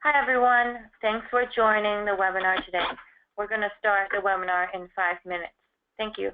Hi, everyone. Thanks for joining the webinar today. We're going to start the webinar in 5 minutes. Thank you.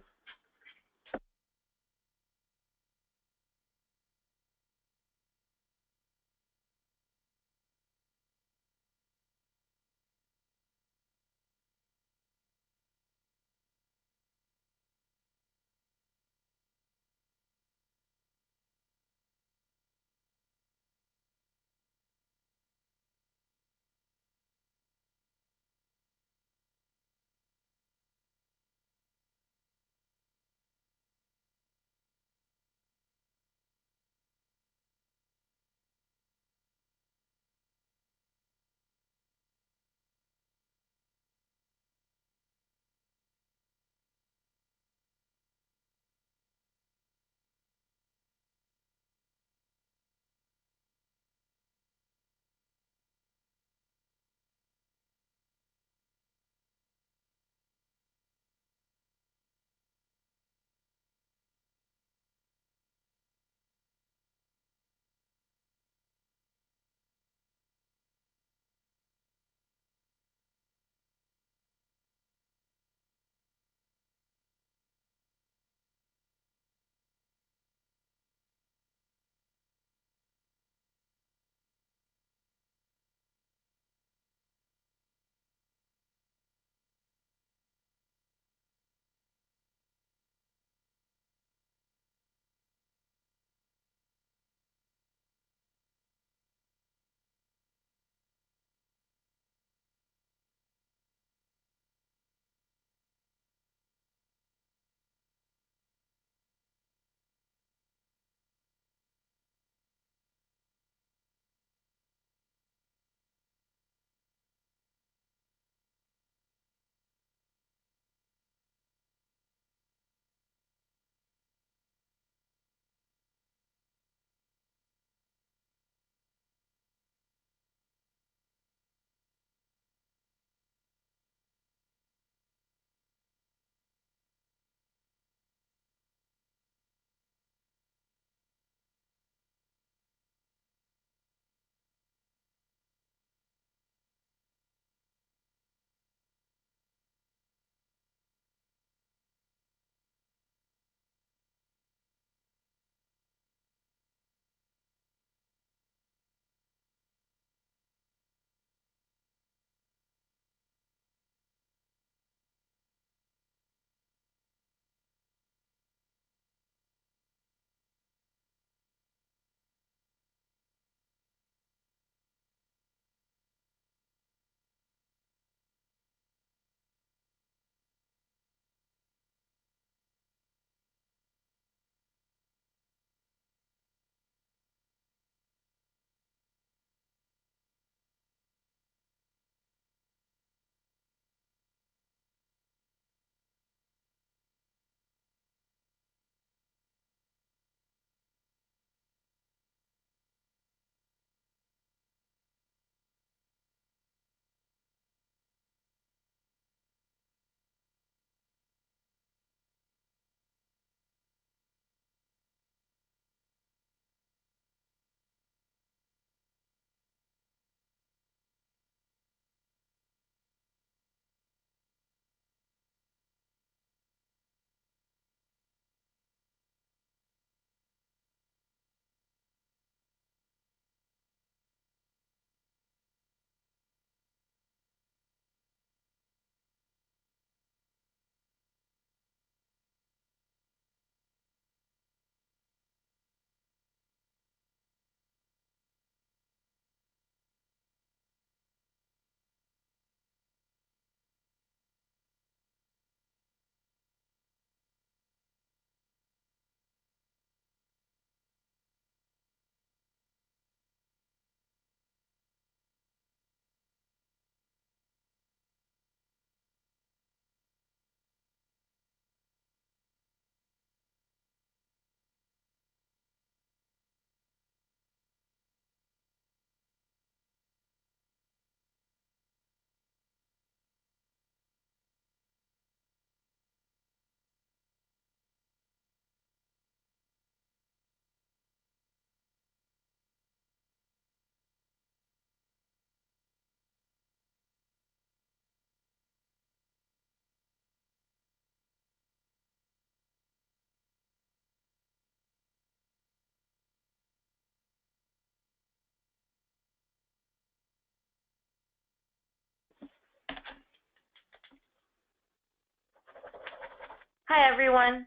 Hi everyone,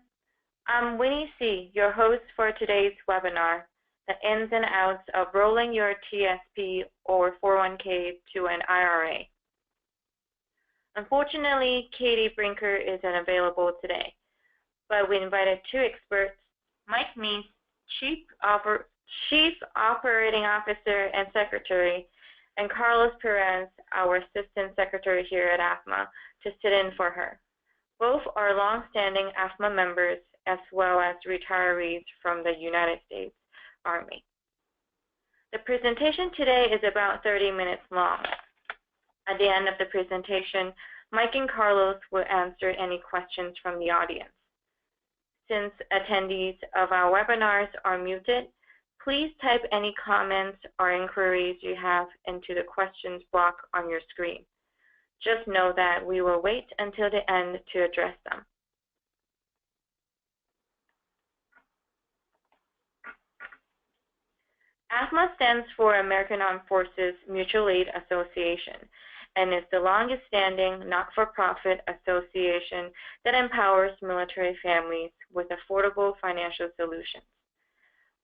I'm Winnie C., your host for today's webinar, the ins and outs of rolling your TSP or 401k to an IRA. Unfortunately, Katie Brinker isn't available today, but we invited two experts, Mike Meese, Chief Operating Officer and Secretary, and Carlos Perez, our Assistant Secretary here at AAFMAA, to sit in for her. Both are long-standing AAFMAA members as well as retirees from the United States Army. The presentation today is about 30 minutes long. At the end of the presentation, Mike and Carlos will answer any questions from the audience. Since attendees of our webinars are muted, please type any comments or inquiries you have into the questions block on your screen. Just know that we will wait until the end to address them. AAFMAA stands for American Armed Forces Mutual Aid Association and is the longest-standing not-for-profit association that empowers military families with affordable financial solutions.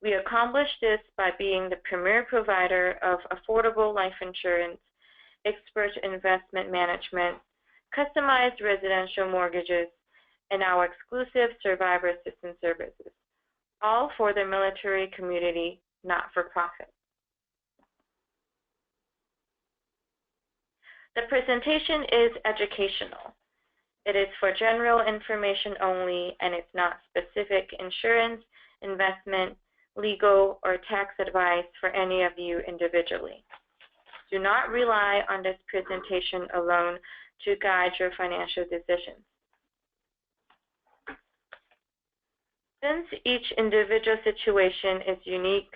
We accomplish this by being the premier provider of affordable life insurance, expert investment management, customized residential mortgages, and our exclusive survivor assistance services, all for the military community, not for profit. The presentation is educational. It is for general information only, and it's not specific insurance, investment, legal, or tax advice for any of you individually. Do not rely on this presentation alone to guide your financial decisions. Since each individual situation is unique,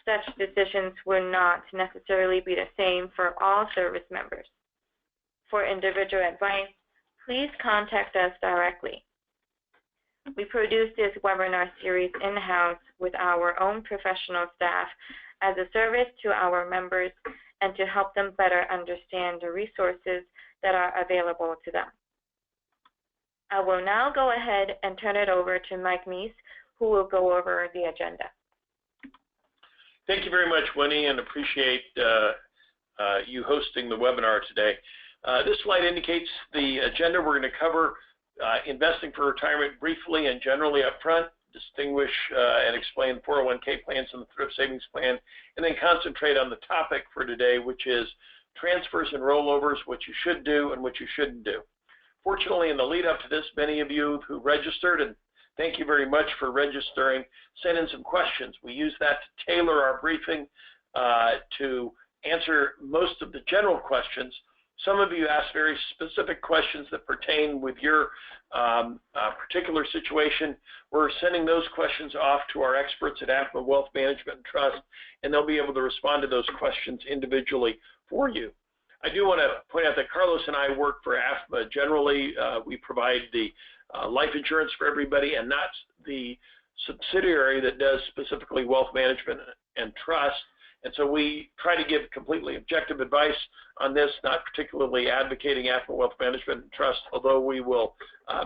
such decisions will not necessarily be the same for all service members. For individual advice, please contact us directly. We produce this webinar series in-house with our own professional staff as a service to our members and to help them better understand the resources that are available to them. I will now go ahead and turn it over to Mike Meese, who will go over the agenda. Thank you very much, Winnie, and appreciate you hosting the webinar today. This slide indicates the agenda. We're going to cover investing for retirement briefly and generally up front, distinguish and explain 401k plans and the thrift savings plan, and then concentrate on the topic for today, which is transfers and rollovers, what you should do and what you shouldn't do. Fortunately, in the lead up to this, many of you who registered, and thank you very much for registering, sent in some questions. We use that to tailor our briefing to answer most of the general questions. Some of you asked very specific questions that pertain with your particular situation. We're sending those questions off to our experts at AAFMAA Wealth Management and Trust, and they'll be able to respond to those questions individually for you. I do want to point out that Carlos and I work for AAFMAA. Generally, we provide the life insurance for everybody and not the subsidiary that does specifically wealth management and trust. And so we try to give completely objective advice on this, not particularly advocating AAFMAA Wealth Management and Trust, although we will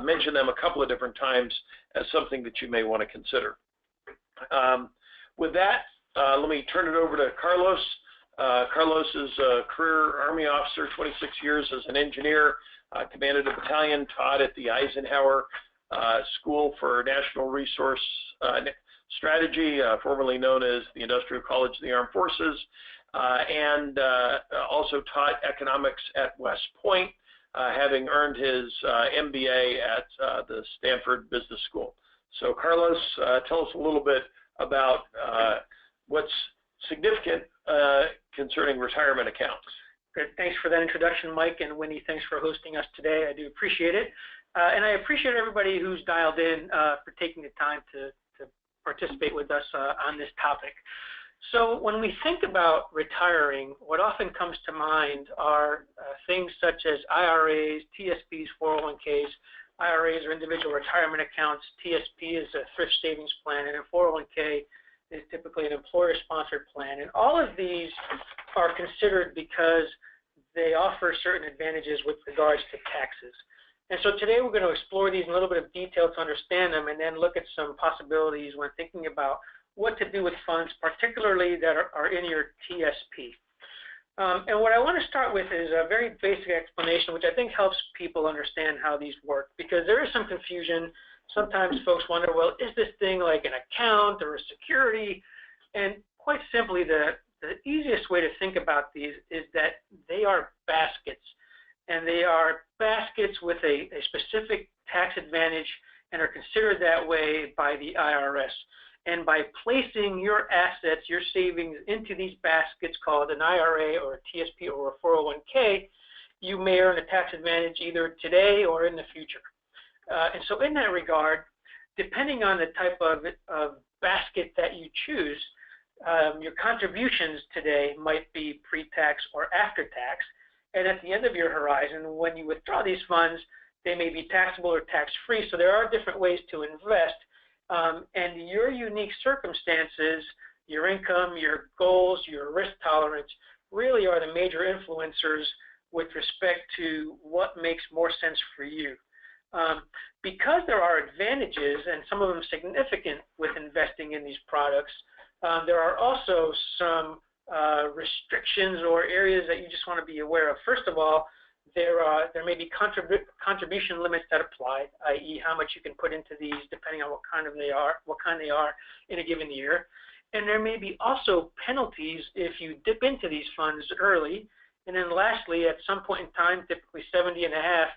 mention them a couple of different times as something that you may want to consider. With that, let me turn it over to Carlos. Carlos is a career Army officer, 26 years as an engineer, commanded a battalion, taught at the Eisenhower School for National Resource Strategy, formerly known as the Industrial College of the Armed Forces, and also taught economics at West Point, having earned his MBA at the Stanford Business School. So Carlos, tell us a little bit about what's significant concerning retirement accounts. Great. Thanks for that introduction, Mike, and Winnie, thanks for hosting us today. I do appreciate it. And I appreciate everybody who's dialed in for taking the time to participate with us on this topic. So when we think about retiring, what often comes to mind are things such as IRAs, TSPs, 401ks. IRAs are individual retirement accounts. TSP is a thrift savings plan, and a 401k is typically an employer-sponsored plan. And all of these are considered because they offer certain advantages with regards to taxes. And so today we're going to explore these in a little bit of detail to understand them, and then look at some possibilities when thinking about what to do with funds, particularly that are in your TSP. And what I want to start with is a very basic explanation, which I think helps people understand how these work, because there is some confusion. Sometimes folks wonder, well, is this thing like an account or a security? And quite simply, the easiest way to think about these is that they are baskets. And they are baskets with a specific tax advantage and are considered that way by the IRS. And by placing your assets, your savings into these baskets called an IRA or a TSP or a 401k, you may earn a tax advantage either today or in the future. And so in that regard, depending on the type of basket that you choose, your contributions today might be pre-tax or after-tax. And at the end of your horizon, when you withdraw these funds, they may be taxable or tax-free. So there are different ways to invest. And your unique circumstances, your income, your goals, your risk tolerance really are the major influencers with respect to what makes more sense for you. Because there are advantages, and some of them significant, with investing in these products, there are also some restrictions or areas that you just want to be aware of. First of all, there may be contribution limits that apply, i.e., how much you can put into these depending on what kind they are in a given year. And there may be also penalties if you dip into these funds early. And then lastly, at some point in time, typically 70 and a half,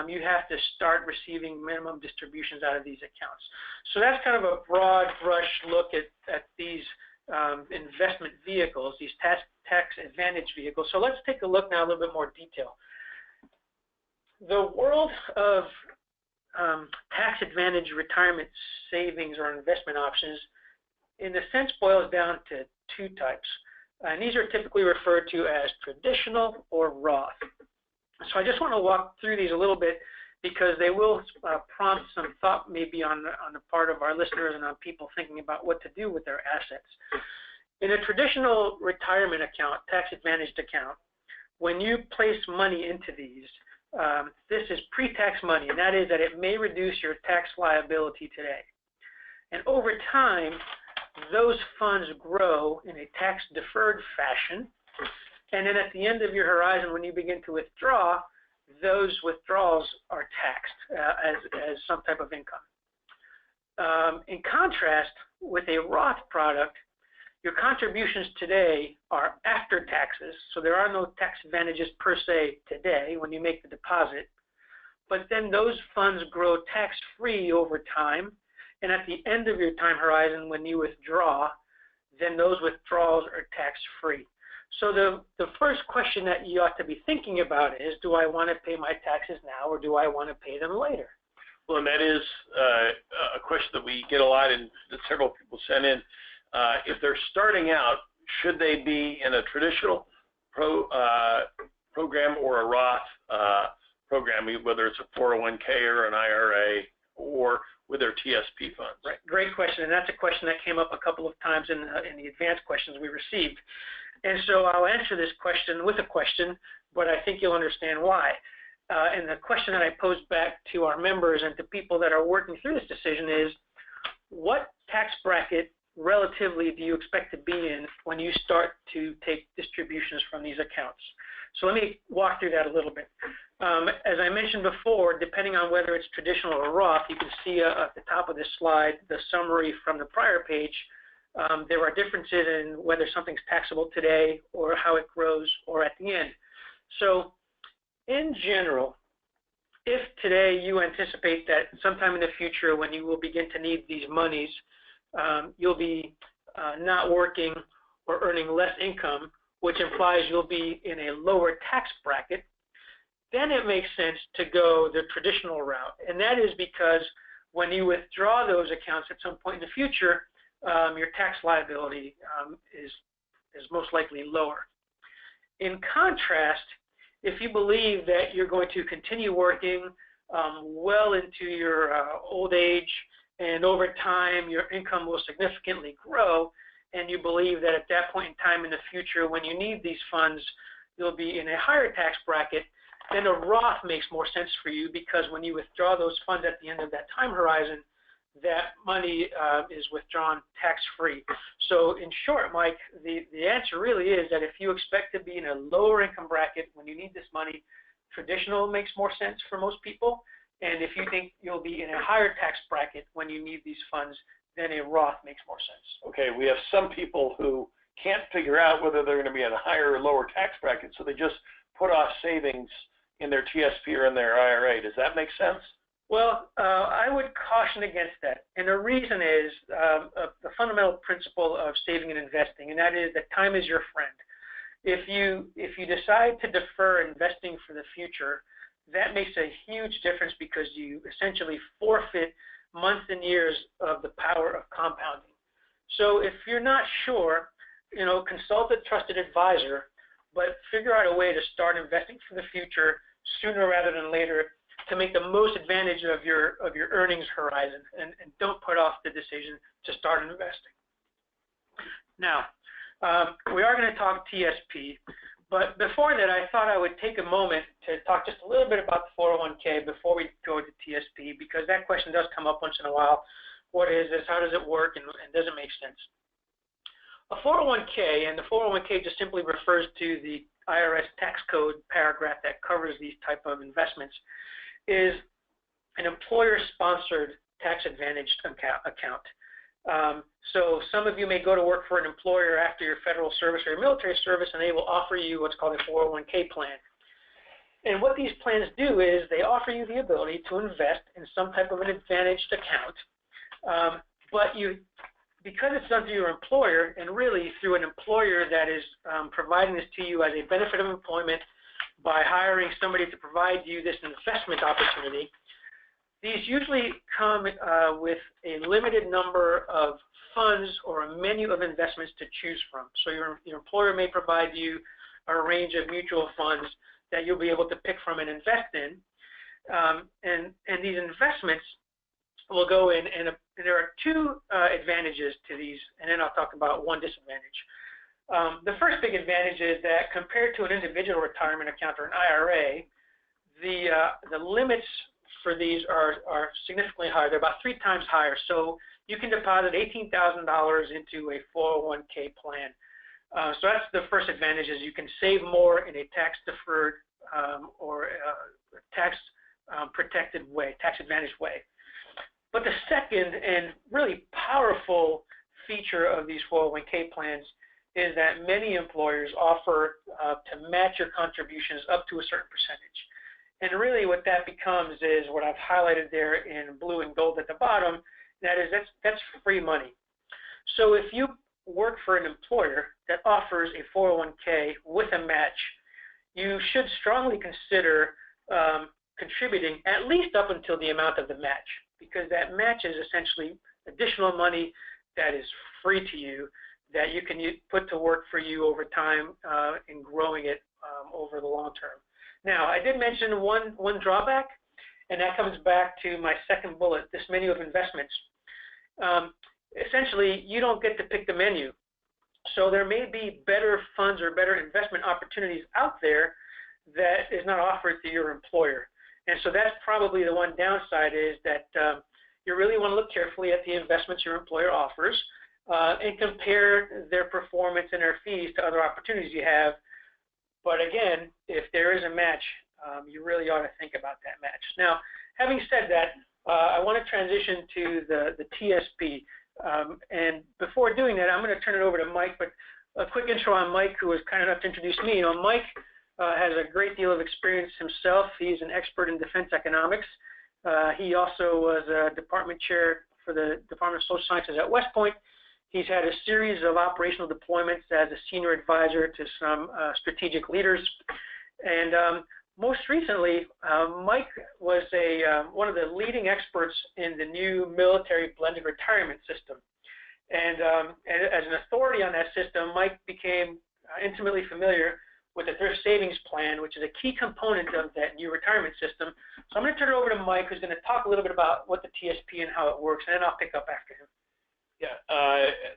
you have to start receiving minimum distributions out of these accounts. So that's kind of a broad brush look at these investment vehicles, these tax advantage vehicles. So let's take a look now a little bit more detail. The world of tax advantage retirement savings or investment options, in a sense, boils down to two types. And these are typically referred to as traditional or Roth. So I just want to walk through these a little bit because they will prompt some thought maybe on the part of our listeners and on people thinking about what to do with their assets. In a traditional retirement account, tax advantaged account, when you place money into these, this is pre-tax money, and that is that it may reduce your tax liability today. And over time, those funds grow in a tax-deferred fashion, and then at the end of your horizon, when you begin to withdraw, those withdrawals are taxed as some type of income. In contrast, with a Roth product, your contributions today are after taxes, so there are no tax advantages per se today when you make the deposit, but then those funds grow tax-free over time, and at the end of your time horizon when you withdraw, then those withdrawals are tax-free. So the first question that you ought to be thinking about is, do I want to pay my taxes now or do I want to pay them later? Well, and that is a question that we get a lot and that several people sent in. If they're starting out, should they be in a traditional program or a Roth program, whether it's a 401k or an IRA or with their TSP funds? Right. Great question, and that's a question that came up a couple of times in the advanced questions we received. And so I'll answer this question with a question, but I think you'll understand why. And the question that I posed back to our members and to people that are working through this decision is, what tax bracket relatively do you expect to be in when you start to take distributions from these accounts? So let me walk through that a little bit. As I mentioned before, depending on whether it's traditional or Roth, you can see at the top of this slide the summary from the prior page. There are differences in whether something's taxable today or how it grows or at the end. So in general, if today you anticipate that sometime in the future when you will begin to need these monies, you'll be not working or earning less income, which implies you'll be in a lower tax bracket, then it makes sense to go the traditional route. And that is because when you withdraw those accounts at some point in the future, your tax liability is most likely lower. In contrast, if you believe that you're going to continue working well into your old age, and over time your income will significantly grow, and you believe that at that point in time in the future when you need these funds, you'll be in a higher tax bracket, then a Roth makes more sense for you, because when you withdraw those funds at the end of that time horizon, that money is withdrawn tax-free. So in short, Mike, the answer really is that if you expect to be in a lower income bracket when you need this money, traditional makes more sense for most people. And if you think you'll be in a higher tax bracket when you need these funds, then a Roth makes more sense. Okay, we have some people who can't figure out whether they're going to be in a higher or lower tax bracket, so they just put off savings in their TSP or in their IRA. Does that make sense? Well, I would caution against that. And the reason is the fundamental principle of saving and investing, and that is that time is your friend. If you decide to defer investing for the future, that makes a huge difference, because you essentially forfeit months and years of the power of compounding. So if you're not sure, consult a trusted advisor, but figure out a way to start investing for the future sooner rather than later, to make the most advantage of your earnings horizon, and don't put off the decision to start investing. Now, we are going to talk TSP, but before that, I thought I would take a moment to talk just a little bit about the 401k before we go to TSP, because that question does come up once in a while. What is this? How does it work? And does it make sense? A 401k, and the 401k just simply refers to the IRS tax code paragraph that covers these type of investments, is an employer-sponsored tax-advantaged account. So some of you may go to work for an employer after your federal service or your military service, and they will offer you what's called a 401k plan. And what these plans do is they offer you the ability to invest in some type of an advantaged account, but because it's done through your employer, and really through an employer that is providing this to you as a benefit of employment by hiring somebody to provide you this investment opportunity, these usually come with a limited number of funds or a menu of investments to choose from. So your employer may provide you a range of mutual funds that you'll be able to pick from and invest in. And these investments will go in, and there are two advantages to these, and then I'll talk about one disadvantage. The first big advantage is that compared to an individual retirement account or an IRA, the limits for these are significantly higher. They're about 3 times higher. So you can deposit $18,000 into a 401k plan. So that's the first advantage, is you can save more in a tax-deferred or tax-protected way, tax-advantaged way. But the second and really powerful feature of these 401k plans is that many employers offer to match your contributions up to a certain percentage. And really what that becomes is what I've highlighted there in blue and gold at the bottom. That's free money. So if you work for an employer that offers a 401k with a match, you should strongly consider contributing at least up until the amount of the match, because that match is essentially additional money that is free to you, that you can put to work for you over time in growing it over the long term. Now, I did mention one drawback, and that comes back to my second bullet, this menu of investments. Essentially, you don't get to pick the menu. So there may be better funds or better investment opportunities out there that is not offered through your employer. And so that's probably the one downside, is that you really want to look carefully at the investments your employer offers and compare their performance and their fees to other opportunities you have. But again, if there is a match, you really ought to think about that match. Now, having said that, I want to transition to the TSP. And before doing that, I'm going to turn it over to Mike. But a quick intro on Mike, who was kind enough to introduce me. Mike has a great deal of experience himself. He's an expert in defense economics. He also was a department chair for the Department of Social Sciences at West Point. He's had a series of operational deployments as a senior advisor to some strategic leaders. And most recently, Mike was one of the leading experts in the new military blended retirement system. And as an authority on that system, Mike became intimately familiar with the thrift savings plan, which is a key component of that new retirement system. So I'm going to turn it over to Mike, who's going to talk a little bit about what the TSP and how it works, and then I'll pick up after him. Yeah,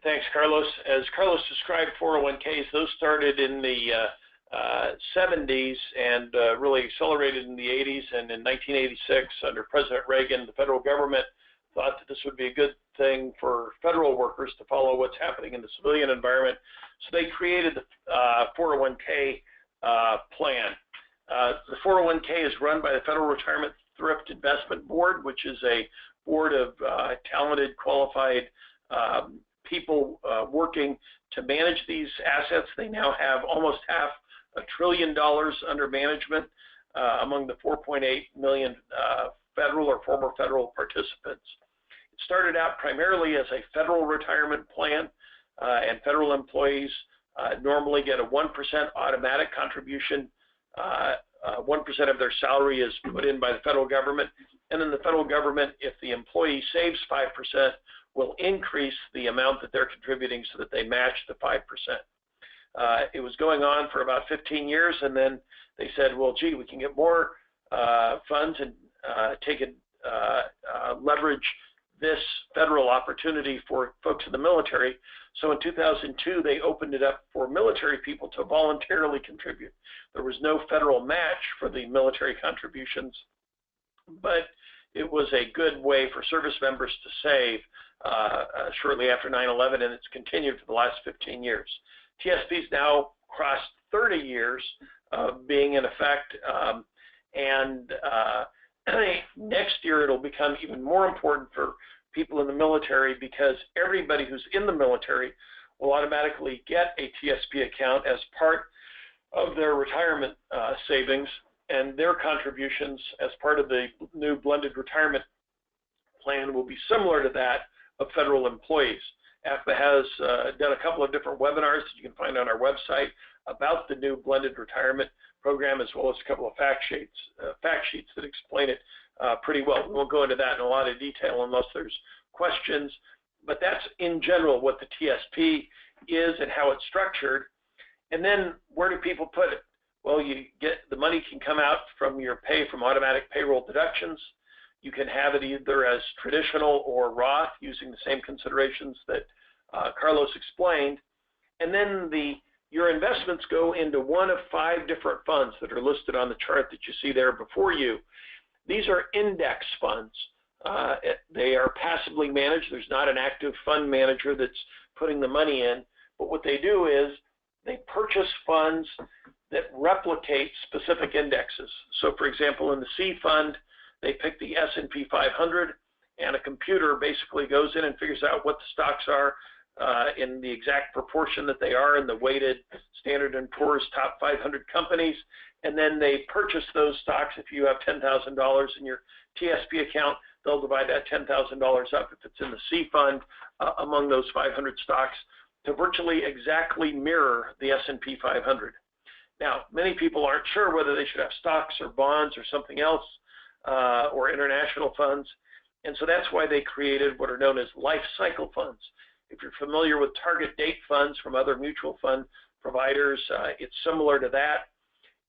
thanks, Carlos. As Carlos described 401ks, those started in the 70s and really accelerated in the 80s. And in 1986, under President Reagan, the federal government thought that this would be a good thing for federal workers to follow what's happening in the civilian environment. So they created the 401k plan. The 401k is run by the Federal Retirement Thrift Investment Board, which is a board of talented, qualified people working to manage these assets. They now have almost $500 billion under management among the 4.8 million federal or former federal participants. It started out primarily as a federal retirement plan, and federal employees normally get a 1% automatic contribution. 1% of their salary is put in by the federal government, and then the federal government, if the employee saves 5%, will increase the amount that they're contributing so that they match the 5%. It was going on for about 15 years, and then they said, well, gee, we can get more funds and leverage this federal opportunity for folks in the military. So in 2002, they opened it up for military people to voluntarily contribute. There was no federal match for the military contributions, but it was a good way for service members to save shortly after 9/11, and it's continued for the last 15 years. TSP's now crossed 30 years of being in effect, and next year it'll become even more important for people in the military, because everybody who's in the military will automatically get a TSP account as part of their retirement savings, and their contributions as part of the new blended retirement plan will be similar to that of federal employees. AAFMAA has done a couple of different webinars that you can find on our website about the new blended retirement program, as well as a couple of fact sheets that explain it pretty well. We won't go into that in a lot of detail unless there's questions, but that's in general what the TSP is and how it's structured. And then where do people put it? Well, you get the money can come out from your pay from automatic payroll deductions. You can have it either as traditional or Roth using the same considerations that Carlos explained. And then your investments go into one of 5 different funds that are listed on the chart that you see there before you. These are index funds. They are passively managed. There's not an active fund manager that's putting the money in, but what they do is they purchase funds that replicate specific indexes. So for example, in the C fund, they pick the S&P 500, and a computer basically goes in and figures out what the stocks are in the exact proportion that they are in the weighted Standard & Poor's top 500 companies, and then they purchase those stocks. If you have $10,000 in your TSP account, they'll divide that $10,000 up, if it's in the C fund, among those 500 stocks to virtually exactly mirror the S&P 500. Now, many people aren't sure whether they should have stocks or bonds or something else, or international funds, and so that's why they created what are known as life cycle funds. If you're familiar with target date funds from other mutual fund providers, it's similar to that,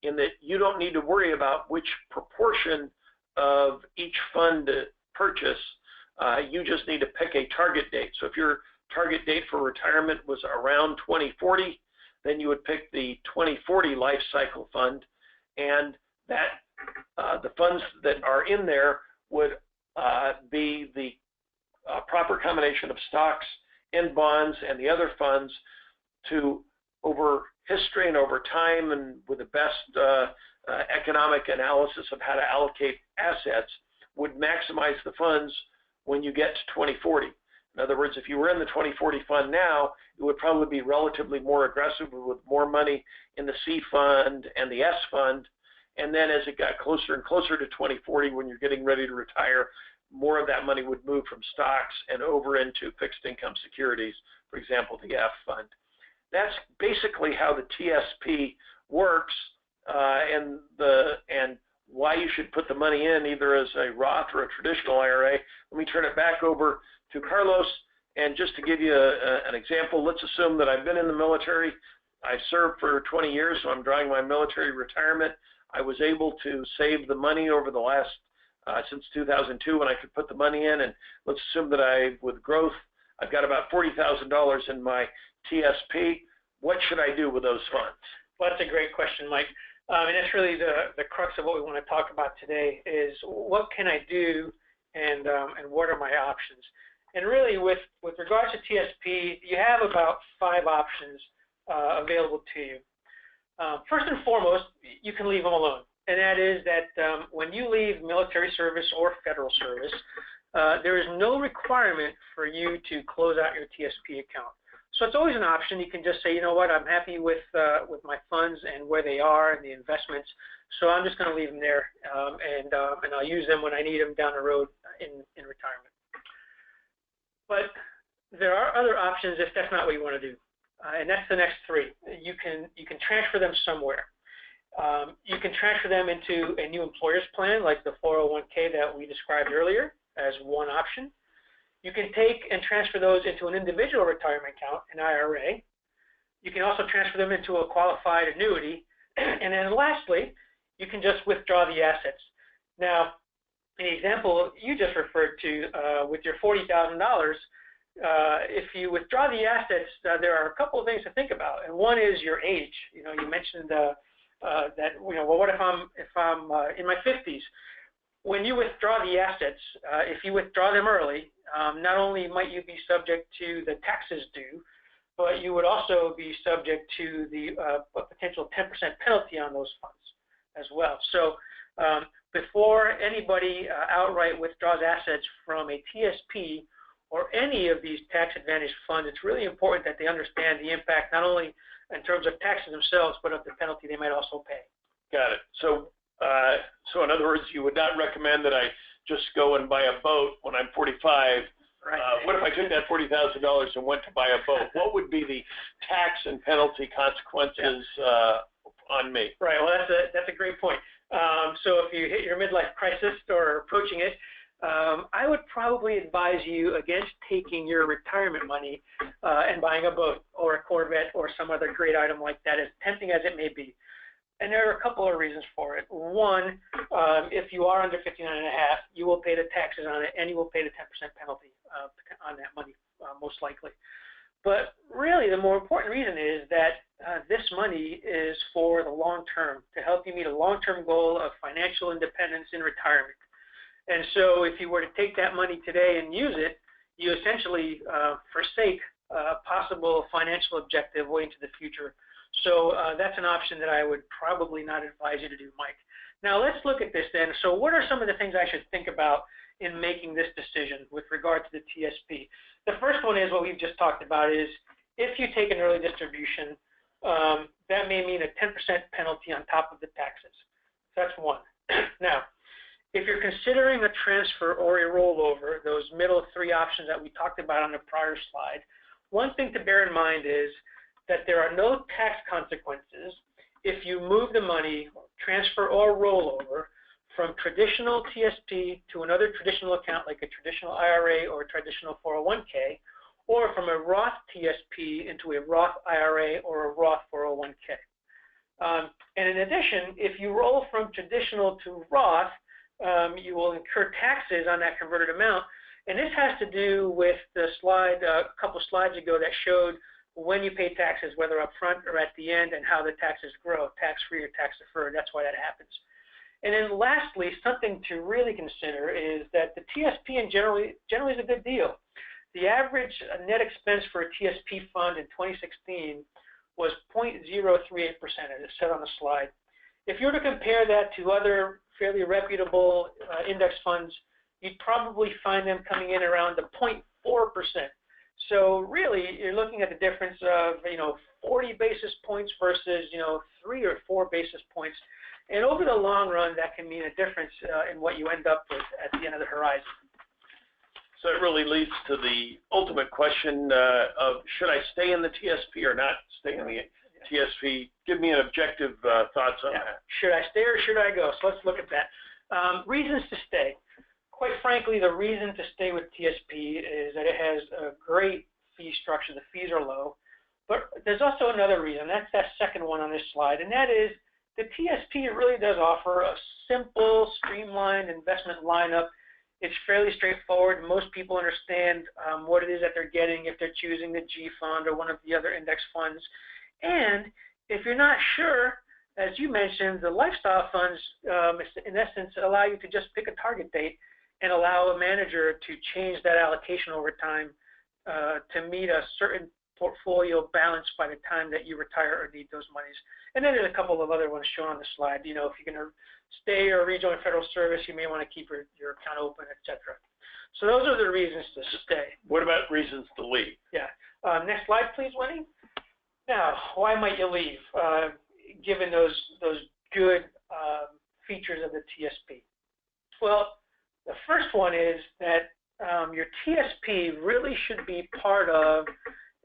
in that you don't need to worry about which proportion of each fund to purchase. You just need to pick a target date. So if your target date for retirement was around 2040, then you would pick the 2040 life cycle fund, and that the funds that are in there would be the proper combination of stocks and bonds and the other funds to, over history and over time and with the best economic analysis of how to allocate assets, would maximize the funds when you get to 2040. In other words, if you were in the 2040 fund now, it would probably be relatively more aggressive with more money in the C fund and the S fund. And then as it got closer and closer to 2040, when you're getting ready to retire, more of that money would move from stocks and over into fixed income securities, for example, the F fund. That's basically how the TSP works, and why you should put the money in either as a Roth or a traditional IRA. Let me turn it back over to Carlos, and just to give you an example, let's assume that I've been in the military. I've served for 20 years, so I'm drawing my military retirement. I was able to save the money over the last, since 2002 when I could put the money in, and let's assume that with growth, I've got about $40,000 in my TSP. What should I do with those funds? Well, that's a great question, Mike. And that's really the crux of what we want to talk about today is what can I do and what are my options? And really with regards to TSP, you have about 5 options available to you. First and foremost, you can leave them alone. And that is that when you leave military service or federal service, there is no requirement for you to close out your TSP account. So it's always an option. You can just say, you know what, I'm happy with my funds and where they are and the investments, so I'm just going to leave them there, and I'll use them when I need them down the road in retirement. But there are other options if that's not what you want to do, and that's the next 3. You can transfer them somewhere. You can transfer them into a new employer's plan like the 401k that we described earlier as one option. You can take and transfer those into an individual retirement account, an IRA. You can also transfer them into a qualified annuity. And then lastly, you can just withdraw the assets. Now, in the example you just referred to with your $40,000, if you withdraw the assets, there are a couple of things to think about. And one is your age. You know, you mentioned that, you know, well, what if I'm in my 50s? When you withdraw the assets, if you withdraw them early, not only might you be subject to the taxes due, but you would also be subject to the potential 10% penalty on those funds as well. So before anybody outright withdraws assets from a TSP or any of these tax-advantaged funds, it's really important that they understand the impact not only in terms of taxes themselves, but of the penalty they might also pay. Got it. So in other words, you would not recommend that I just go and buy a boat when I'm 45. Right. What if I took that $40,000 and went to buy a boat? What would be the tax and penalty consequences on me? Right. Well, that's a great point. So if you hit your midlife crisis or approaching it, I would probably advise you against taking your retirement money and buying a boat or a Corvette or some other great item like that, as tempting as it may be. And there are a couple of reasons for it. One, if you are under 59 and a half, you will pay the taxes on it, and you will pay the 10% penalty on that money, most likely. But really, the more important reason is that this money is for the long term, to help you meet a long-term goal of financial independence in retirement. And so if you were to take that money today and use it, you essentially forsake a possible financial objective way into the future. So that's an option that I would probably not advise you to do, Mike. Now let's look at this then. So what are some of the things I should think about in making this decision with regard to the TSP? The first one is what we've just talked about is if you take an early distribution, that may mean a 10% penalty on top of the taxes. That's one. Now, if you're considering a transfer or a rollover, those middle 3 options that we talked about on the prior slide, one thing to bear in mind is that there are no tax consequences if you move the money, transfer or rollover, from traditional TSP to another traditional account like a traditional IRA or a traditional 401k, or from a Roth TSP into a Roth IRA or a Roth 401k. And in addition, if you roll from traditional to Roth, you will incur taxes on that converted amount. And this has to do with the slide a couple slides ago that showed when you pay taxes, whether up front or at the end, and how the taxes grow, tax-free or tax-deferred. That's why that happens. And then lastly, something to really consider is that the TSP generally is a good deal. The average net expense for a TSP fund in 2016 was 0.038%, as it said on the slide. If you were to compare that to other fairly reputable index funds, you'd probably find them coming in around the 0.4%. So really, you're looking at the difference of 40 basis points versus 3 or 4 basis points, and over the long run, that can mean a difference in what you end up with at the end of the horizon. So it really leads to the ultimate question of should I stay in the TSP or not stay in the TSP? Give me an objective thoughts on that. Should I stay or should I go? So let's look at that. Reasons to stay. Quite frankly, the reason to stay with TSP is that it has a great fee structure. The fees are low. But there's also another reason. That's that second one on this slide, and that is the TSP really does offer a simple, streamlined investment lineup. It's fairly straightforward. Most people understand what it is that they're getting if they're choosing the G fund or one of the other index funds. And if you're not sure, as you mentioned, the lifestyle funds, in essence, allow you to just pick a target date and allow a manager to change that allocation over time to meet a certain portfolio balance by the time that you retire or need those monies. And then there's a couple of other ones shown on the slide. You know, if you're going to stay or rejoin federal service, you may want to keep your account open, etc. So those are the reasons to stay. What about reasons to leave? Yeah. Next slide, please, Winnie. Now, why might you leave, given those good features of the TSP? Well, the first one is that your TSP really should be part of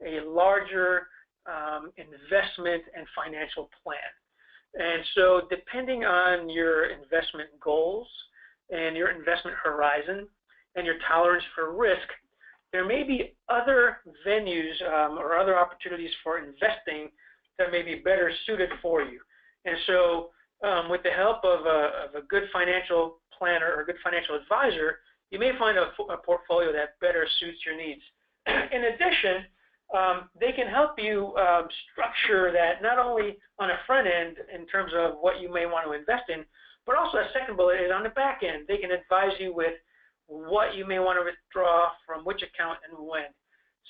a larger investment and financial plan. And so depending on your investment goals and your investment horizon and your tolerance for risk, there may be other venues or other opportunities for investing that may be better suited for you. And so with the help of a good financial planner or a good financial advisor, you may find a portfolio that better suits your needs. In addition, they can help you structure that not only on a front end in terms of what you may want to invest in, but also a second bullet is on the back end. They can advise you with what you may want to withdraw from which account and when.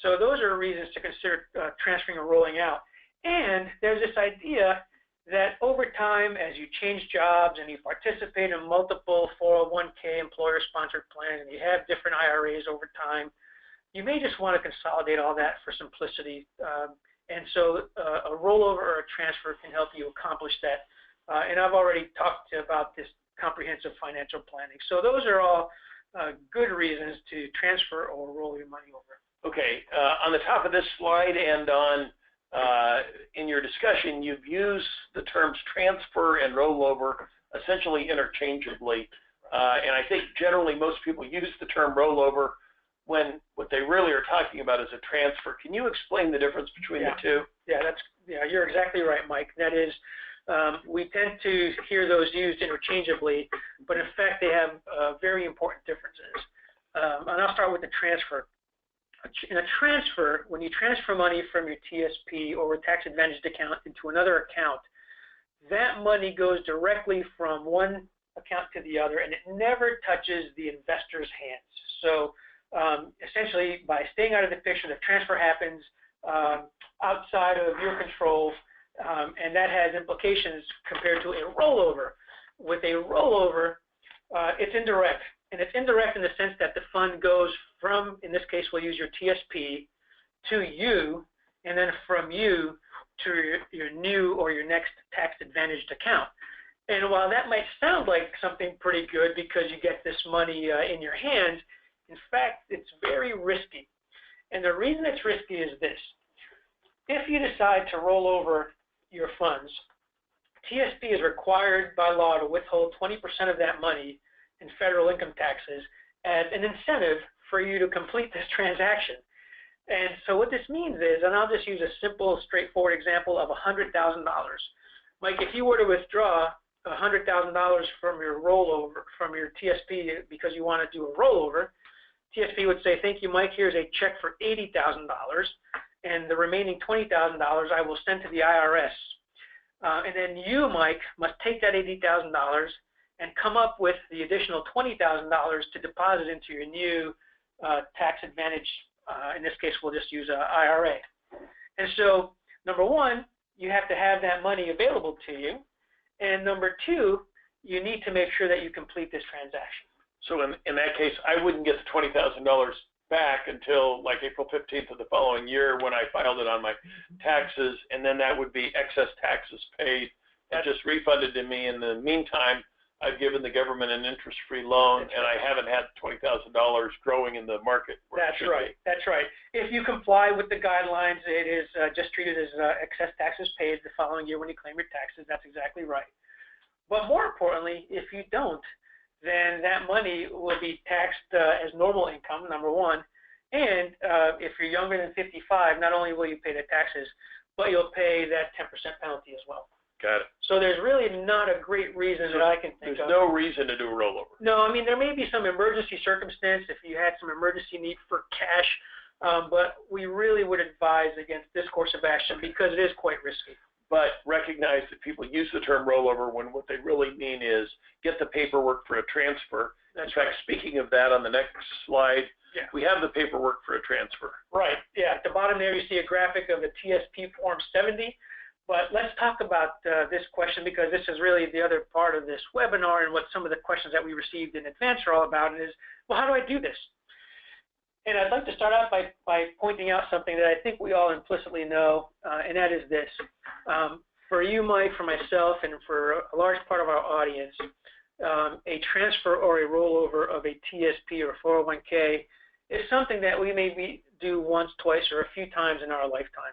So those are reasons to consider transferring or rolling out. And there's this idea that over time, as you change jobs and you participate in multiple 401k employer-sponsored plans and you have different IRAs over time, you may just want to consolidate all that for simplicity. And so a rollover or a transfer can help you accomplish that. And I've already talked about this comprehensive financial planning. So those are all good reasons to transfer or roll your money over. Okay. On the top of this slide and on in your discussion, you've used the terms transfer and rollover essentially interchangeably. And I think generally most people use the term rollover when what they really are talking about is a transfer. Can you explain the difference between the two? Yeah, you're exactly right, Mike. That is, we tend to hear those used interchangeably, but in fact they have very important differences. And I'll start with the transfer. In a transfer, when you transfer money from your TSP or a tax-advantaged account into another account, that money goes directly from one account to the other, and it never touches the investor's hands. So essentially, by staying out of the picture, the transfer happens outside of your control, and that has implications compared to a rollover. With a rollover, it's indirect, and it's indirect in the sense that the fund goes from, in this case, we'll use your TSP, to you, and then from you to your new or your next tax-advantaged account. And while that might sound like something pretty good because you get this money in your hands, in fact, it's very risky. And the reason it's risky is this. If you decide to roll over your funds, TSP is required by law to withhold 20% of that money in federal income taxes as an incentive for you to complete this transaction. And so what this means is, and I'll just use a simple, straightforward example of $100,000. Mike, if you were to withdraw $100,000 from your rollover, from your TSP because you want to do a rollover, TSP would say, thank you, Mike, here's a check for $80,000, and the remaining $20,000 I will send to the IRS. And then you, Mike, must take that $80,000 and come up with the additional $20,000 to deposit into your new tax advantage. In this case, we'll just use an IRA. And so, number one, you have to have that money available to you. And number two, you need to make sure that you complete this transaction. So in that case, I wouldn't get the $20,000 back until like April 15th of the following year when I filed it on my taxes, and then that would be excess taxes paid and just refunded to me. In the meantime, I've given the government an interest-free loan, and I haven't had $20,000 growing in the market. That's right. That's right. If you comply with the guidelines, it is just treated as excess taxes paid the following year when you claim your taxes. That's exactly right. But more importantly, if you don't, then that money will be taxed as normal income, number one. And if you're younger than 55, not only will you pay the taxes, but you'll pay that 10% penalty as well. Got it. So there's really not a great reason that I can think of. There's no reason to do a rollover. No, I mean, there may be some emergency circumstance if you had some emergency need for cash, but we really would advise against this course of action because it is quite risky. but recognize that people use the term rollover when what they really mean is get the paperwork for a transfer. That's in fact, right. speaking of that, on the next slide, Yeah. we have the paperwork for a transfer. Right, yeah. At the bottom there, you see a graphic of the TSP Form 70. But let's talk about this question, because this is really the other part of this webinar, and what some of the questions that we received in advance are all about is, well, how do I do this? And I'd like to start out by pointing out something that I think we all implicitly know, and that is this. For you, Mike, for myself, and for a large part of our audience, a transfer or a rollover of a TSP or 401k is something that we maybe do once, twice, or a few times in our lifetime.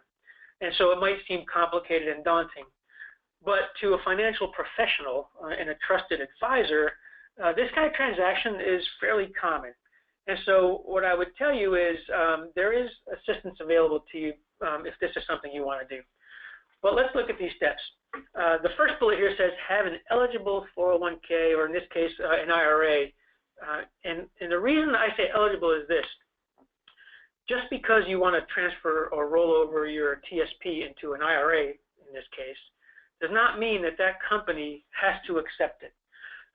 And so it might seem complicated and daunting. But to a financial professional and a trusted advisor, this kind of transaction is fairly common. And so what I would tell you is there is assistance available to you if this is something you want to do. But let's look at these steps. The first bullet here says have an eligible 401k, or in this case, an IRA. And the reason I say eligible is this. Just because you want to transfer or roll over your TSP into an IRA, in this case, does not mean that that company has to accept it.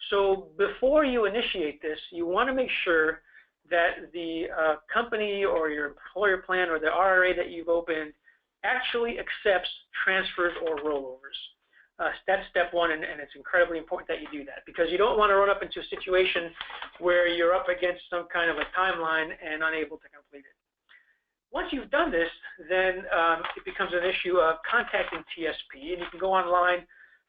So before you initiate this, you want to make sure that the company or your employer plan or the IRA that you've opened actually accepts transfers or rollovers. That's step one, and it's incredibly important that you do that, because you don't want to run up into a situation where you're up against some kind of a timeline and unable to complete it. Once you've done this, then it becomes an issue of contacting TSP, and you can go online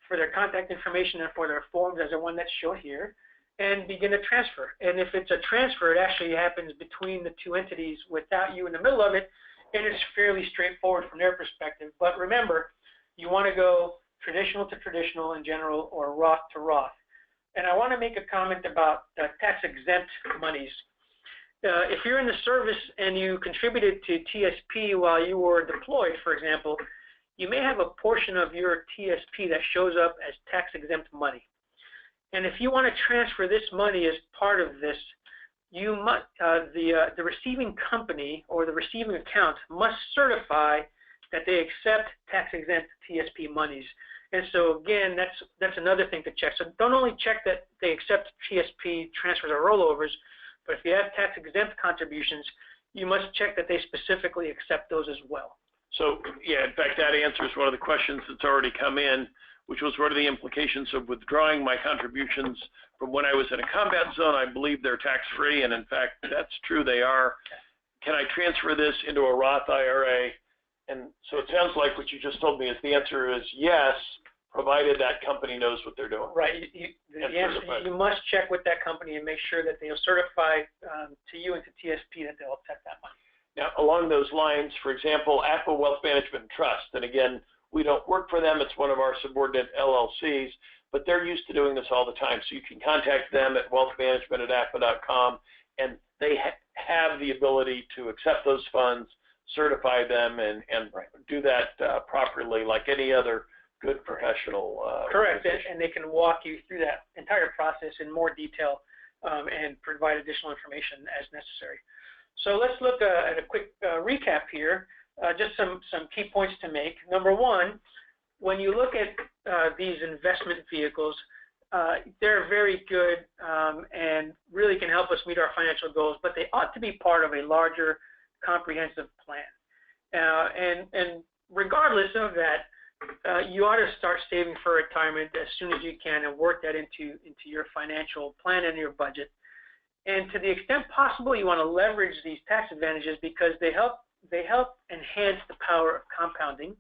for their contact information and for their forms, as the one that's shown here, and begin a transfer. And if it's a transfer, it actually happens between the two entities without you in the middle of it, and it's fairly straightforward from their perspective. But remember, you want to go traditional to traditional in general, or Roth to Roth. And I want to make a comment about tax-exempt monies. If you're in the service and you contributed to TSP while you were deployed, for example, you may have a portion of your TSP that shows up as tax-exempt money. And if you want to transfer this money as part of this, you must, the receiving company or the receiving account must certify that they accept tax-exempt TSP monies. And so again, that's another thing to check. So don't only check that they accept TSP transfers or rollovers, but if you have tax-exempt contributions, you must check that they specifically accept those as well. So yeah, in fact, that answers one of the questions that's already come in, which was what are the implications of withdrawing my contributions from when I was in a combat zone? I believe they're tax-free, and in fact, that's true, they are. Can I transfer this into a Roth IRA? And so it sounds like what you just told me is the answer is yes, provided that company knows what they're doing. Right. The answer, you must check with that company and make sure that they'll certify to you and to TSP that they'll accept that money. Now, along those lines, for example, AAFMAA Wealth Management Trust, and again, we don't work for them, it's one of our subordinate LLCs, but they're used to doing this all the time. So you can contact them at wealthmanagement@afma.com, and they have the ability to accept those funds, certify them, and do that properly like any other good professional. Correct, and they can walk you through that entire process in more detail and provide additional information as necessary. So let's look at a quick recap here. Just some key points to make. Number one, when you look at these investment vehicles, they're very good and really can help us meet our financial goals, but they ought to be part of a larger, comprehensive plan. And regardless of that, you ought to start saving for retirement as soon as you can and work that into your financial plan and your budget. And to the extent possible, you want to leverage these tax advantages because they help enhance the power of compounding.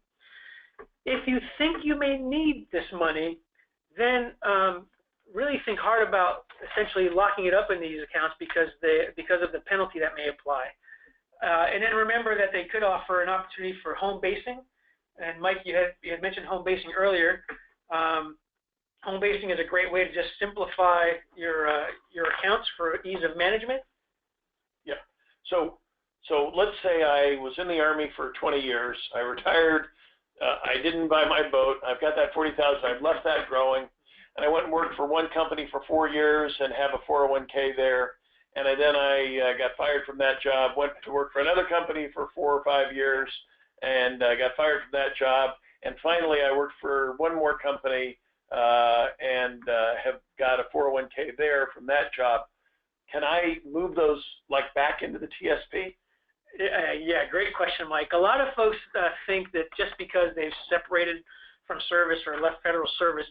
If you think you may need this money, then really think hard about essentially locking it up in these accounts because of the penalty that may apply. And then remember that they could offer an opportunity for home basing. And Mike, you had mentioned home basing earlier. Home basing is a great way to just simplify your accounts for ease of management. Yeah. So let's say I was in the Army for 20 years. I retired. I didn't buy my boat. I've got that $40,000. I've left that growing, and I went and worked for one company for 4 years and have a 401k there. And then I got fired from that job. Went to work for another company for 4 or 5 years, and got fired from that job. And finally, I worked for one more company and have got a 401k there from that job. Can I move those like back into the TSP? Yeah, great question, Mike. A lot of folks think that just because they've separated from service or left federal service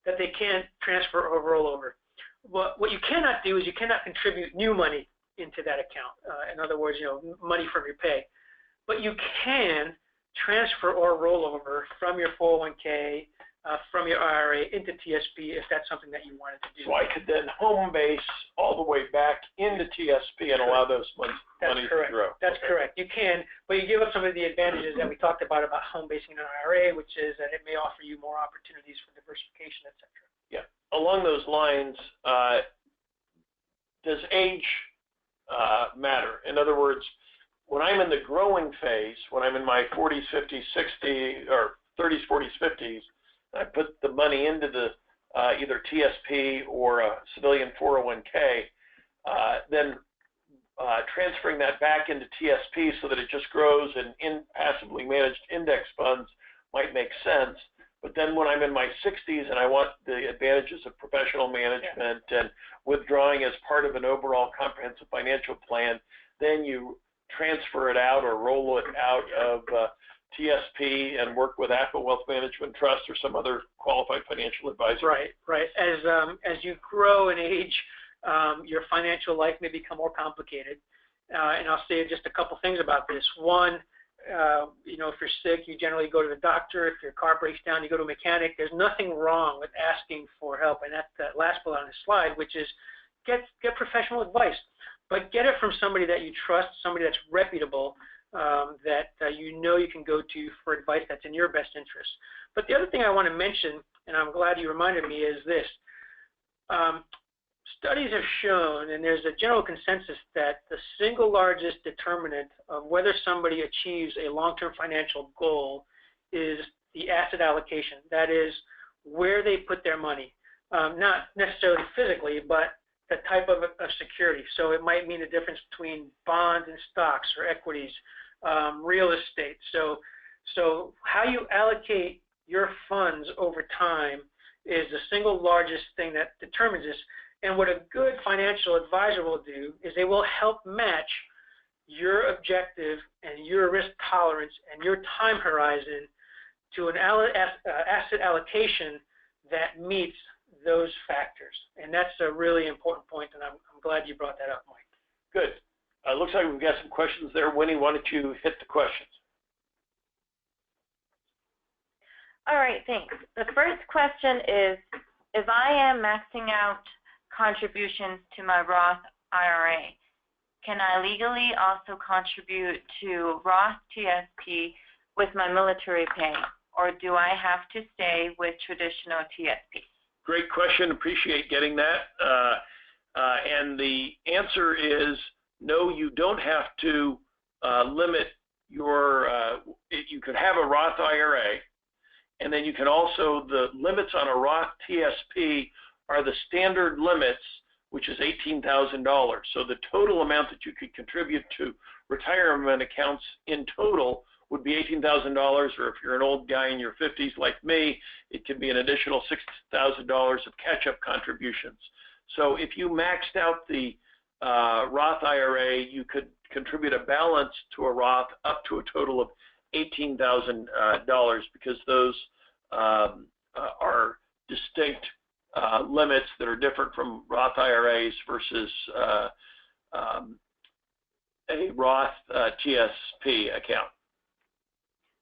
that they can't transfer or roll over. What you cannot do is you cannot contribute new money into that account. In other words, money from your pay. But you can transfer or roll over from your 401k, from your IRA into TSP if that's something that you wanted to do. So I could then home base all the way back into TSP and allow those money to grow. That's correct. You can, but you give up some of the advantages that we talked about home basing an IRA, which is that it may offer you more opportunities for diversification, et cetera. Yeah. Along those lines, does age matter? In other words, when I'm in the growing phase, when I'm in my 40s, 50s, 60s, or 30s, 40s, 50s, I put the money into the either TSP or a civilian 401k, then transferring that back into TSP so that it just grows in passively managed index funds might make sense. But then when I'm in my 60s and I want the advantages of professional management and withdrawing as part of an overall comprehensive financial plan, then you transfer it out or roll it out of TSP and work with AAFMAA Wealth Management Trust or some other qualified financial advisor. Right. As you grow in age, your financial life may become more complicated. And I'll say just a couple things about this. One, if you're sick, you generally go to the doctor. If your car breaks down, you go to a mechanic. There's nothing wrong with asking for help. And that's that last bullet on the slide, which is get professional advice. But get it from somebody that you trust, somebody that's reputable, that you can go to for advice that's in your best interest. But the other thing I want to mention, and I'm glad you reminded me, is this. Studies have shown, and there's a general consensus, that the single largest determinant of whether somebody achieves a long-term financial goal is the asset allocation. That is, where they put their money. Not necessarily physically, but the type of security. So it might mean a difference between bonds and stocks or equities, real estate. So how you allocate your funds over time is the single largest thing that determines this. And what a good financial advisor will do is they will help match your objective and your risk tolerance and your time horizon to an asset allocation that meets those factors. And that's a really important point, and I'm glad you brought that up, Mike. Good. Looks like we've got some questions there. Winnie, why don't you hit the questions? All right, thanks. The first question is, if I am maxing out contributions to my Roth IRA, can I legally also contribute to Roth TSP with my military pay, or do I have to stay with traditional TSP? Great question. Appreciate getting that. And the answer is no, you don't have to limit your, you could have a Roth IRA, and then you can also, the limits on a Roth TSP are the standard limits, which is $18,000. So the total amount that you could contribute to retirement accounts in total would be $18,000, or if you're an old guy in your 50s like me, it could be an additional $6,000 of catch-up contributions. So if you maxed out the Roth IRA, you could contribute a balance to a Roth up to a total of $18,000 because those are distinct limits that are different from Roth IRAs versus a Roth TSP account.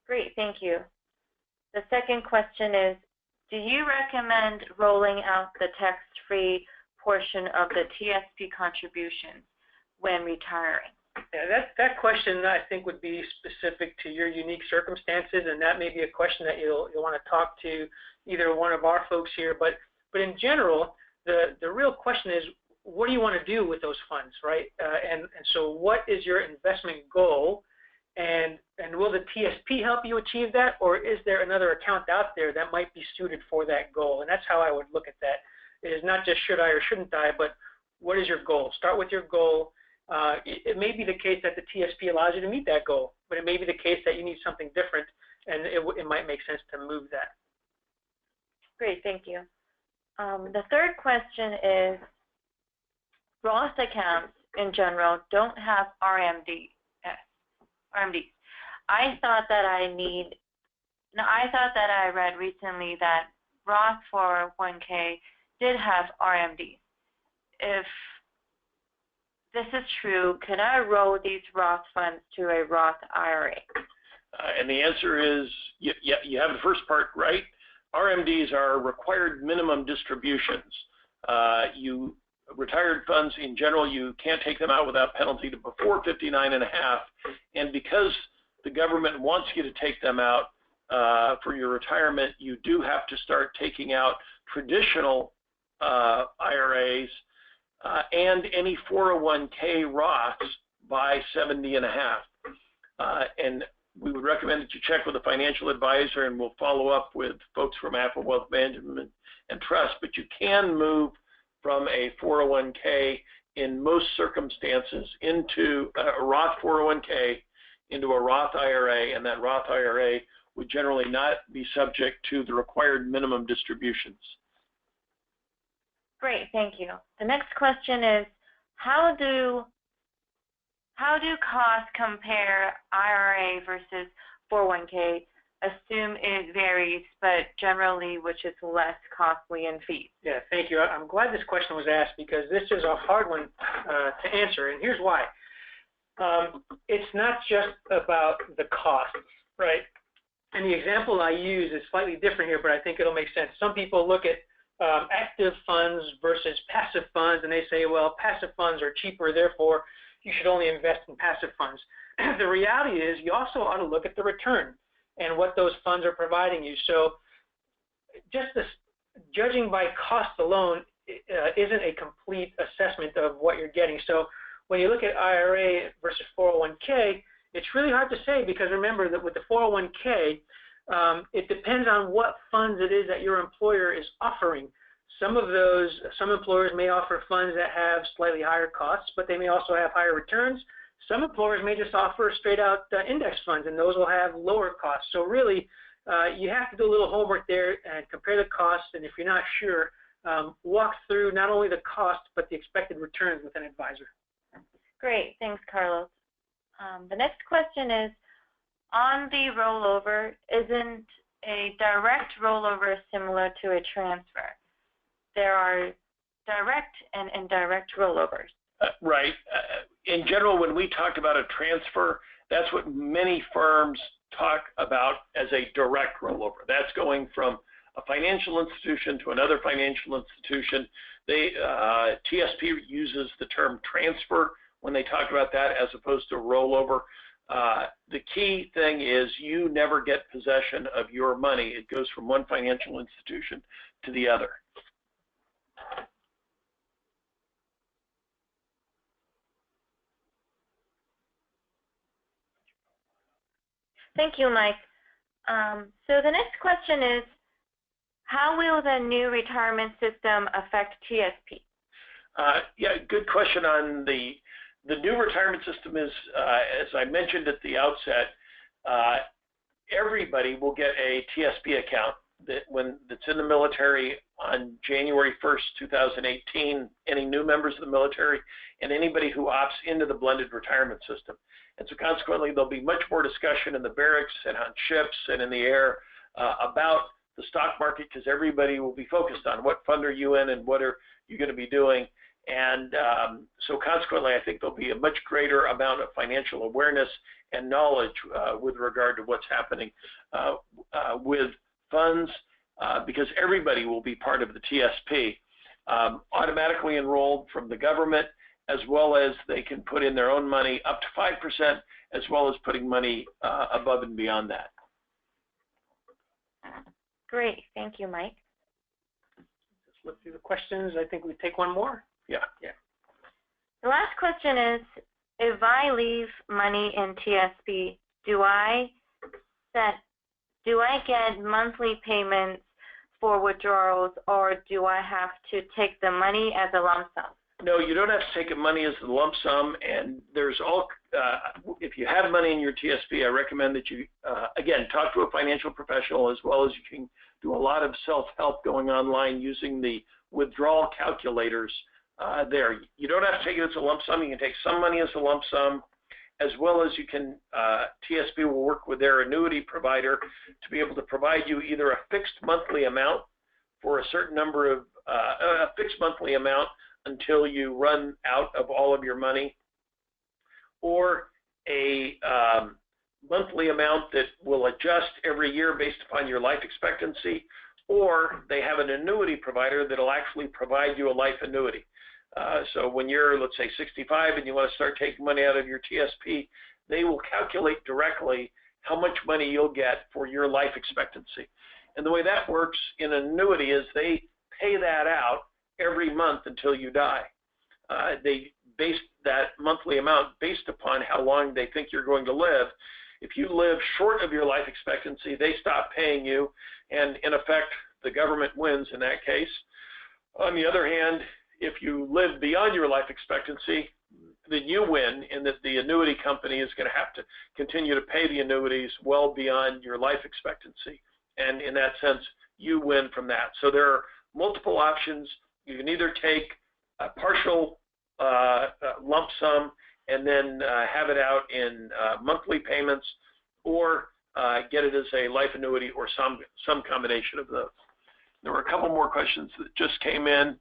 Great, thank you. The second question is, do you recommend rolling out the tax-free portion of the TSP contributions when retiring? Yeah, that question I think would be specific to your unique circumstances, and that may be a question that you'll want to talk to either one of our folks here. But in general, the real question is, what do you want to do with those funds, right? And so what is your investment goal? And will the TSP help you achieve that, or is there another account out there that might be suited for that goal? And that's how I would look at that. It is not just should I or shouldn't I, but what is your goal? Start with your goal it may be the case that the TSP allows you to meet that goal, but it may be the case that you need something different, and it might make sense to move that. Great, thank you. The third question is, Roth accounts in general don't have RMDs. I thought that I read recently that Roth 401k did have RMDs. If this is true, can I roll these Roth funds to a Roth IRA? And the answer is, you have the first part right. RMDs are required minimum distributions. Retired funds in general, you can't take them out without penalty to before 59.5, and because the government wants you to take them out for your retirement, you do have to start taking out traditional IRAs and any 401k Roths by 70.5. And we would recommend that you check with a financial advisor, and we'll follow up with folks from AAFMAA Wealth Management and Trust, but you can move from a 401k in most circumstances into a Roth 401k into a Roth IRA, and that Roth IRA would generally not be subject to the required minimum distributions. Great, thank you. The next question is, how do costs compare IRA versus 401k? Assume it varies, but generally which is less costly in fees? Yeah, thank you. I'm glad this question was asked because this is a hard one to answer, and here's why. It's not just about the costs, right? And the example I use is slightly different here, but I think it'll make sense. Some people look at active funds versus passive funds, and they say, well, passive funds are cheaper, therefore you should only invest in passive funds. The reality is you also ought to look at the return and what those funds are providing you. So just this, judging by cost alone isn't a complete assessment of what you're getting. So when you look at IRA versus 401k, it's really hard to say because remember that with the 401k, it depends on what funds it is that your employer is offering. Some employers may offer funds that have slightly higher costs, but they may also have higher returns. Some employers may just offer straight out index funds, and those will have lower costs. So really, you have to do a little homework there and compare the costs, and if you're not sure, walk through not only the cost, but the expected returns with an advisor. Great, thanks, Carlos. The next question is, on the rollover, isn't a direct rollover similar to a transfer? There are direct and indirect rollovers. Right. In general, when we talk about a transfer, that's what many firms talk about as a direct rollover. That's going from a financial institution to another financial institution. TSP uses the term transfer when they talk about that as opposed to rollover. The key thing is you never get possession of your money. It goes from one financial institution to the other. Thank you, Mike. So the next question is, how will the new retirement system affect TSP? Yeah, good question on the new retirement system is, as I mentioned at the outset, everybody will get a TSP account that's in the military on January 1st, 2018, any new members of the military, and anybody who opts into the blended retirement system. And so consequently, there'll be much more discussion in the barracks and on ships and in the air about the stock market because everybody will be focused on what fund are you in and what are you going to be doing. And so consequently, I think there'll be a much greater amount of financial awareness and knowledge with regard to what's happening with funds because everybody will be part of the TSP, automatically enrolled from the government, as well as they can put in their own money up to 5%, as well as putting money above and beyond that. Great. Thank you, Mike. Let's look through the questions. I think we take one more. Yeah. The last question is, if I leave money in TSP, do I get monthly payments for withdrawals, or do I have to take the money as a lump sum? No, you don't have to take money as a lump sum, and there's all, if you have money in your TSP, I recommend that you, again, talk to a financial professional, as well as you can do a lot of self-help going online using the withdrawal calculators there. You don't have to take it as a lump sum. You can take some money as a lump sum, as well as you can, TSP will work with their annuity provider to be able to provide you either a fixed monthly amount for a certain number of, a fixed monthly amount until you run out of all of your money, or a monthly amount that will adjust every year based upon your life expectancy, or they have an annuity provider that will actually provide you a life annuity. So when you're, let's say, 65 and you want to start taking money out of your TSP, they will calculate directly how much money you'll get for your life expectancy. And the way that works in an annuity is they pay that out every month until you die. They base that monthly amount based upon how long they think you're going to live. If you live short of your life expectancy, they stop paying you, and in effect, the government wins in that case. On the other hand, if you live beyond your life expectancy, then you win, in that the annuity company is going to have to continue to pay the annuities well beyond your life expectancy. And in that sense, you win from that. So there are multiple options. You can either take a partial lump sum and then have it out in monthly payments, or get it as a life annuity, or some combination of those. There were a couple more questions that just came in.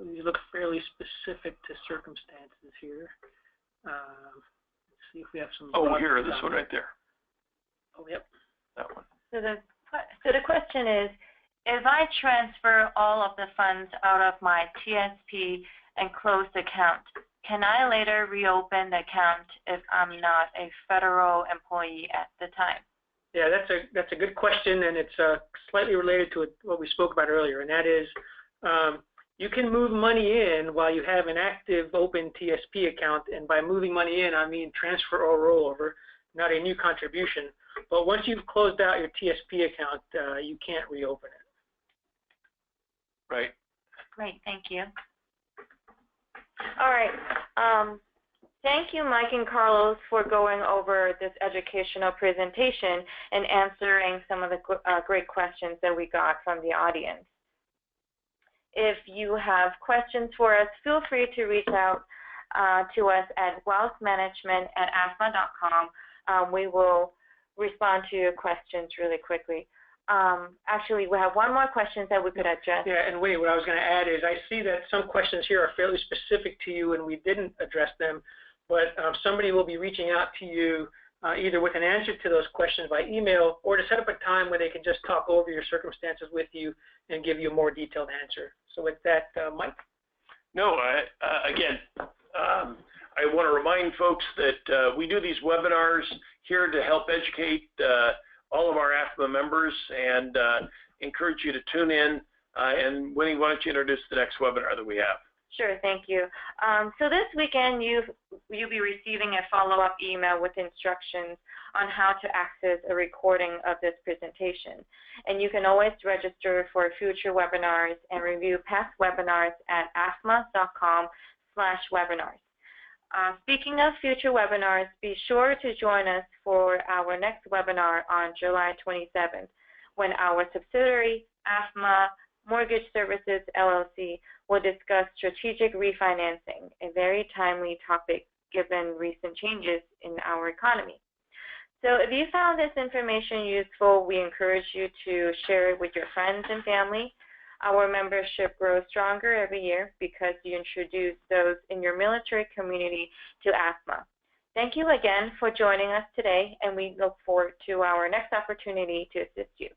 These look fairly specific to circumstances here. Let's see if we have some. Oh, here, this one right there. Oh, yep. That one. So the question is, if I transfer all of the funds out of my TSP and close the account, can I later reopen the account if I'm not a federal employee at the time? Yeah, that's a good question, and it's slightly related to what we spoke about earlier, and that is you can move money in while you have an active open TSP account, and by moving money in, I mean transfer or rollover, not a new contribution. But once you've closed out your TSP account, you can't reopen it. Right. Great, thank you. All right. Thank you, Mike and Carlos, for going over this educational presentation and answering some of the great questions that we got from the audience. If you have questions for us, feel free to reach out to us at wealthmanagement@afma.com. We will respond to your questions really quickly. Actually, we have one more question that we could address. Yeah, and wait, what I was going to add is I see that some questions here are fairly specific to you and we didn't address them, but somebody will be reaching out to you either with an answer to those questions by email, or to set up a time where they can just talk over your circumstances with you and give you a more detailed answer. So with that, Mike? No, again, I want to remind folks that we do these webinars here to help educate all of our AAFMAA members, and encourage you to tune in. And Winnie, why don't you introduce the next webinar that we have? Sure, thank you. So this weekend, you'll be receiving a follow-up email with instructions on how to access a recording of this presentation. And you can always register for future webinars and review past webinars at afma.com/webinars. Speaking of future webinars, be sure to join us for our next webinar on July 27th, when our subsidiary, AAFMAA Mortgage Services, LLC, will discuss strategic refinancing, a very timely topic given recent changes in our economy. So if you found this information useful, we encourage you to share it with your friends and family. Our membership grows stronger every year because you introduce those in your military community to AAFMAA. Thank you again for joining us today, and we look forward to our next opportunity to assist you.